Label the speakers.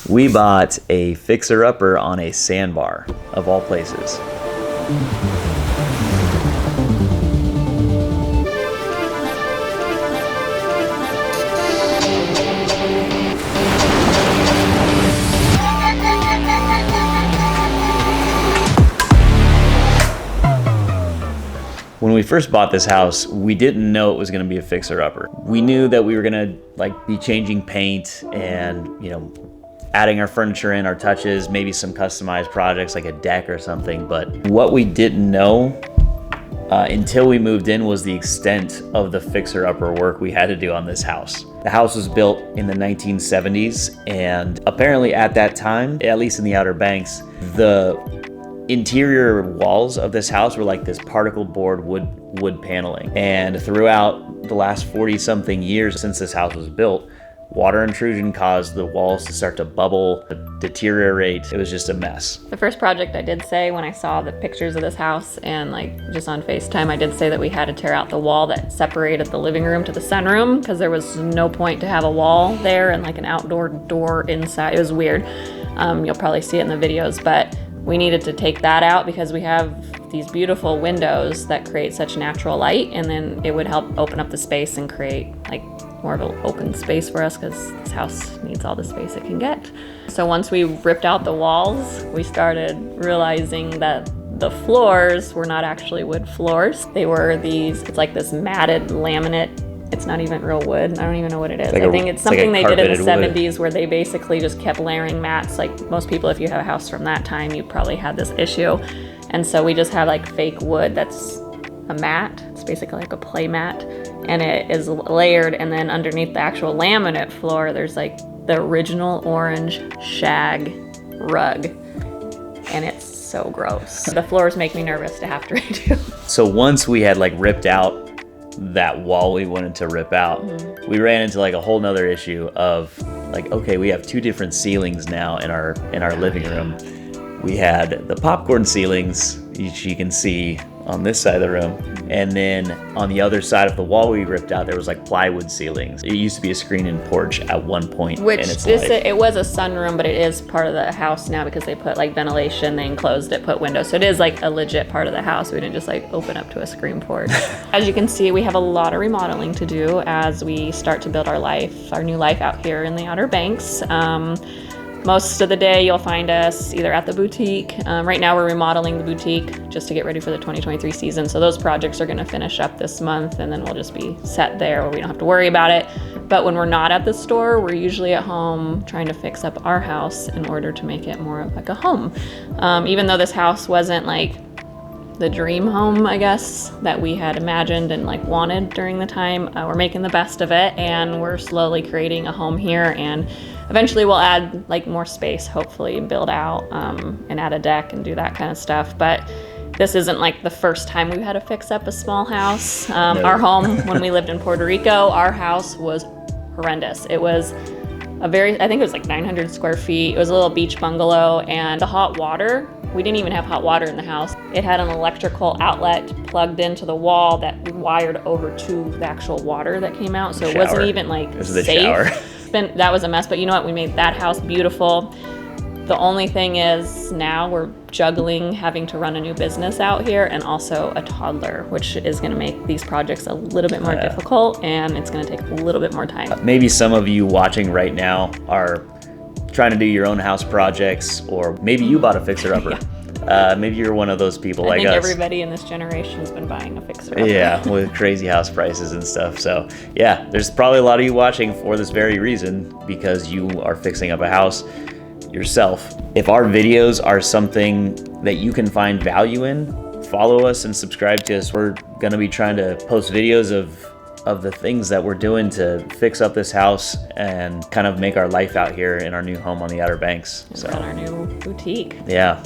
Speaker 1: We bought a fixer-upper on a sandbar, of all places. When we first bought this house, we didn't know it was gonna be a fixer-upper. We knew that we were gonna be changing paint and, adding our furniture in, our touches, maybe some customized projects like a deck or something. But what we didn't know until we moved in was the extent of the fixer-upper work we had to do on this house. The house was built in the 1970s, and apparently at that time, at least in the Outer Banks, the interior walls of this house were like this particle board wood paneling. And throughout the last 40 something years since this house was built, water intrusion caused the walls to start to bubble, deteriorate. It was just a mess.
Speaker 2: The first project I did say when I saw the pictures of this house and just on FaceTime, I did say that we had to tear out the wall that separated the living room to the sunroom because there was no point to have a wall there and an outdoor door inside. It was weird. You'll probably see it in the videos, but we needed to take that out because we have these beautiful windows that create such natural light, and then it would help open up the space and create more of an open space for us because this house needs all the space it can get. So once we ripped out the walls, we started realizing that the floors were not actually wood floors. They were it's like this matted laminate. It's not even real wood. I don't even know what it is. I think it's something they did in the 70s where they basically just kept layering mats. Like most people, if you have a house from that time, you probably had this issue. And so we just have fake wood that's a mat. It's basically like a play mat. And it is layered, and then underneath the actual laminate floor, there's the original orange shag rug. And it's so gross. The floors make me nervous to have to redo.
Speaker 1: So once we had ripped out that wall we wanted to rip out, we ran into a whole nother issue of okay, we have two different ceilings now in our living room. We had the popcorn ceilings, which you can see on this side of the room, and then on the other side of the wall we ripped out, there was plywood ceilings. It used to be a screen-in porch at one point in its life.
Speaker 2: It was a sunroom, but it is part of the house now because they put ventilation, they enclosed it, put windows, so it is a legit part of the house. We didn't just open up to a screen porch. As you can see, we have a lot of remodeling to do as we start to build our new life out here in the Outer Banks. Most of the day you'll find us either at the boutique. Right now we're remodeling the boutique just to get ready for the 2023 season. So those projects are gonna finish up this month, and then we'll just be set there where we don't have to worry about it. But when we're not at the store, we're usually at home trying to fix up our house in order to make it more of a home. Even though this house wasn't the dream home, I guess, that we had imagined and wanted during the time, we're making the best of it, and we're slowly creating a home here, and eventually we'll add more space, hopefully build out and add a deck and do that kind of stuff. But this isn't the first time we've had to fix up a small house. Our home, when we lived in Puerto Rico, our house was horrendous. It was I think it was 900 square feet. It was a little beach bungalow, and the hot water, we didn't even have hot water in the house. It had an electrical outlet plugged into the wall that we wired over to the actual water that came out. So it wasn't even safe.
Speaker 1: Shower.
Speaker 2: That was a mess, but you know what? We made that house beautiful. The only thing is now we're juggling having to run a new business out here and also a toddler, which is going to make these projects a little bit more difficult, and it's going to take a little bit more time.
Speaker 1: Maybe some of you watching right now are trying to do your own house projects, or maybe you bought a fixer-upper. Maybe you're one of those people like us.
Speaker 2: I think everybody in this generation has been buying a fixer-upper.
Speaker 1: Yeah, with crazy house prices and stuff. So yeah, there's probably a lot of you watching for this very reason, because you are fixing up a house yourself. If our videos are something that you can find value in, follow us and subscribe to us. We're gonna be trying to post videos of the things that we're doing to fix up this house and kind of make our life out here in our new home on the Outer Banks.
Speaker 2: So our new boutique.
Speaker 1: Yeah.